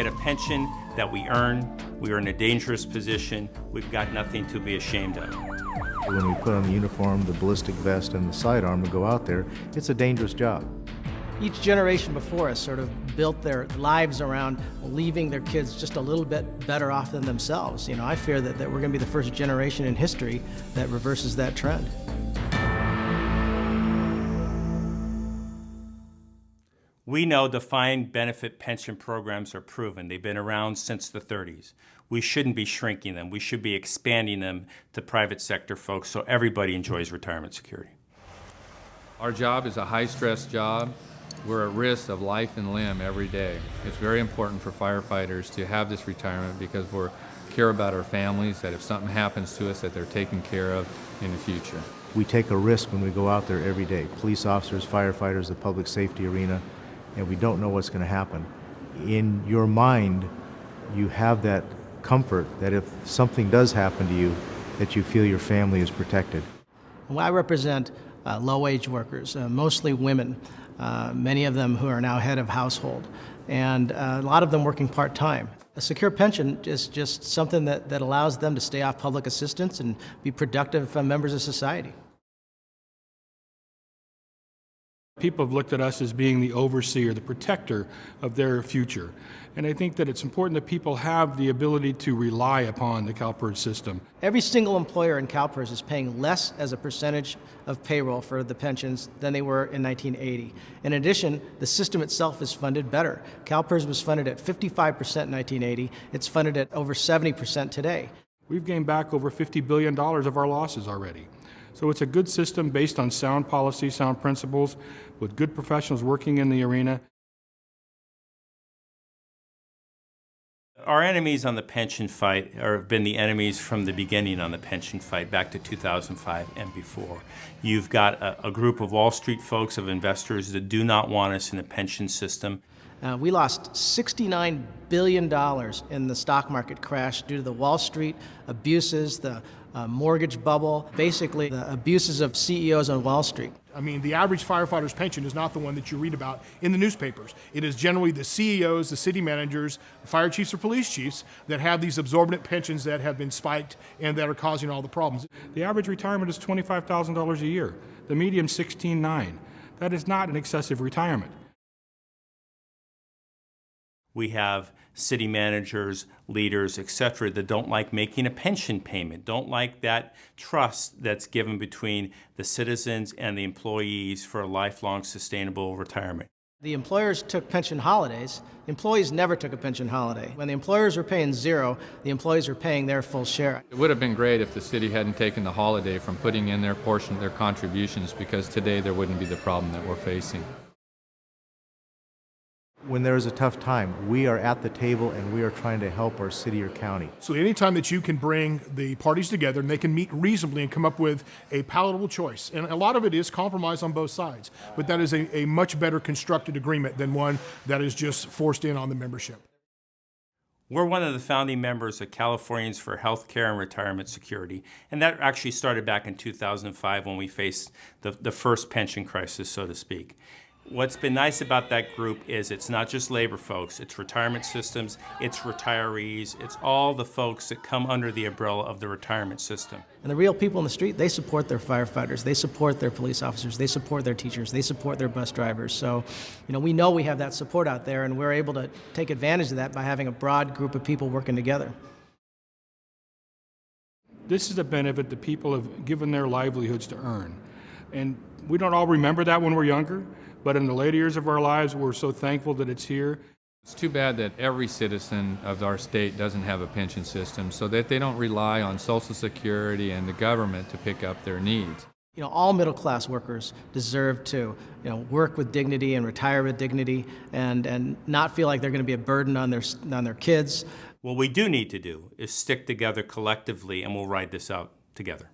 get a pension that we earn. We are in a dangerous position. We've got nothing to be ashamed of. When we put on the uniform, the ballistic vest, and the sidearm to go out there, it's a dangerous job. Each generation before us sort of built their lives around leaving their kids just a little bit better off than themselves. You know, I fear that we're going to be the first generation in history that reverses that trend. We know defined benefit pension programs are proven. They've been around since the 30s. We shouldn't be shrinking them. We should be expanding them to private sector folks so everybody enjoys retirement security. Our job is a high-stress job. We're at risk of life and limb every day. It's very important for firefighters to have this retirement because we care about our families, that if something happens to us, that they're taken care of in the future. We take a risk when we go out there every day. Police officers, firefighters, the public safety arena, and we don't know what's going to happen. In your mind, you have that comfort that if something does happen to you, that you feel your family is protected. Well, I represent low-wage workers, mostly women, many of them who are now head of household, and a lot of them working part-time. A secure pension is just something that allows them to stay off public assistance and be productive members of society. People have looked at us as being the overseer, the protector of their future. And I think that it's important that people have the ability to rely upon the CalPERS system. Every single employer in CalPERS is paying less as a percentage of payroll for the pensions than they were in 1980. In addition, the system itself is funded better. CalPERS was funded at 55% in 1980. It's funded at over 70% today. We've gained back over $50 billion of our losses already. So it's a good system based on sound policy, sound principles, with good professionals working in the arena. Our enemies on the pension fight have been the enemies from the beginning on the pension fight, back to 2005 and before. You've got a group of Wall Street folks, of investors that do not want us in the pension system. We lost $69 billion in the stock market crash due to the Wall Street abuses, the mortgage bubble, basically the abuses of CEOs on Wall Street. I mean, the average firefighter's pension is not the one that you read about in the newspapers. It is generally the CEOs, the city managers, the fire chiefs or police chiefs that have these absorbent pensions that have been spiked and that are causing all the problems. The average retirement is $25,000 a year. The median $16,900. That is not an excessive retirement. We have city managers, leaders, etc., that don't like making a pension payment, don't like that trust that's given between the citizens and the employees for a lifelong sustainable retirement. The employers took pension holidays. The employees never took a pension holiday. When the employers were paying zero, the employees were paying their full share. It would have been great if the city hadn't taken the holiday from putting in their portion of their contributions, because today there wouldn't be the problem that we're facing. When there is a tough time, we are at the table and we are trying to help our city or county. So anytime that you can bring the parties together and they can meet reasonably and come up with a palatable choice, and a lot of it is compromise on both sides, but that is a much better constructed agreement than one that is just forced in on the membership. We're one of the founding members of Californians for Healthcare and Retirement Security, and that actually started back in 2005 when we faced the first pension crisis, so to speak. What's been nice about that group is it's not just labor folks, it's retirement systems, it's retirees, it's all the folks that come under the umbrella of the retirement system. And the real people in the street, they support their firefighters, they support their police officers, they support their teachers, they support their bus drivers. So, we know we have that support out there, and we're able to take advantage of that by having a broad group of people working together. This is a benefit that people have given their livelihoods to earn. And we don't all remember that when we're younger, but in the later years of our lives, we're so thankful that it's here. It's too bad that every citizen of our state doesn't have a pension system, so that they don't rely on Social Security and the government to pick up their needs. All middle-class workers deserve to, work with dignity and retire with dignity, and not feel like they're going to be a burden on their kids. What we do need to do is stick together collectively, and we'll ride this out together.